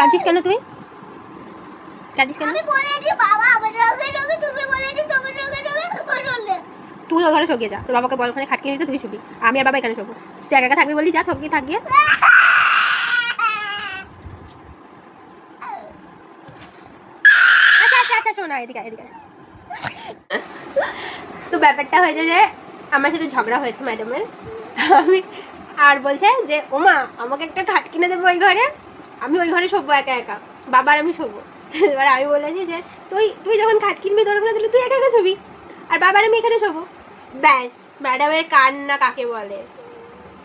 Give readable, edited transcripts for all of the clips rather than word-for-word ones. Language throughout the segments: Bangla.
কাঁদছিস কেন তুই? কাঁদছিস কেন? আমি বলেছি বাবা আমার রোগে রোগে, তুমি বলেছি তোমার রোগে রোগে বললে। তুই ও ঘরে শোকে যা, তোর বাবাকে বল ওখানে খাটকিয়ে দিতে, তুই শুবি। আমি আর বাবা এখানে শোবো। তুই একা একা থাকবি বলি, যা থকি থাক গিয়ে। আচ্ছা আচ্ছা আচ্ছা শোনা, এদিকে এদিকে। তো ব্যাপারটা হয়েছে যে আমার সাথে ঝগড়া হয়েছে ম্যাডামের। আমি আর বলছে যে ওমা আমাকে একটা খাট কিনে দেবো ওই ঘরে, আমি ওই ঘরে শোবো একা একা, বাবার আমি শোবো। এবার আমি বলেছি যে তুই তুই যখন খাট কিনবি তোর ঘরে, তাহলে তুই একা একা শোবি, আর বাবার আমি এখানে শোবো। ব্যাস, ম্যাডামের কান্না কাকে বলে।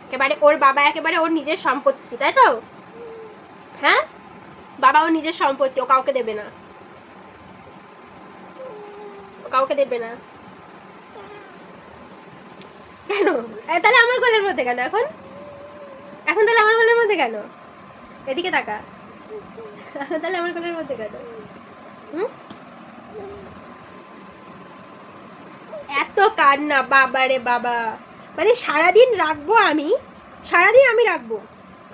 একেবারে ওর বাবা একেবারে ওর নিজের সম্পত্তি, তাই তো? হ্যাঁ, বাবা ওর নিজের সম্পত্তি, ও কাউকে দেবে না, ও কাউকে দেবে না। কেন? তাহলে আমার কোলের মধ্যে কেন এখন? এখন তাহলে আমার কোলের মধ্যে কেন? এদিকে তাকা। তাহলে আমার কোলের মধ্যে কেন? এত কান্না, বাবারে বাবা। মানে সারাদিন রাখবো আমি, সারাদিন আমি রাখবো,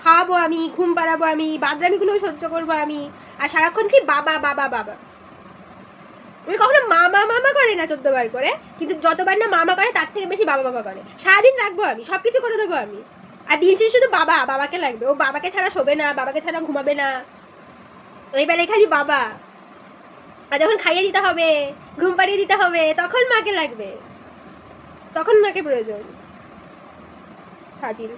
খাওয়াবো আমি, ঘুম পাড়াবো আমি, বাদরামিগুলো সহ্য করবো আমি, আর সারাক্ষণ কি বাবা বাবা বাবা। আমি কখনো মামা মামা করে না 14 বার করে, কিন্তু যতবার না মামা করে তার থেকে বেশি বাবা বাবা করে। সারাদিন রাখবো আমি, সবকিছু করে দেবো আমি, আর দিন শেষে শুধু বাবা বাবাকে লাগবে। ও বাবাকে ছাড়া শোবে না, বাবাকে ছাড়া ঘুমাবে না, এইবারে খালি বাবা। আর যখন খাইয়ে দিতে হবে, ঘুম পাড়িয়ে দিতে হবে, তখন মাকে লাগবে, তখন মাকে প্রয়োজন। ফাজিল।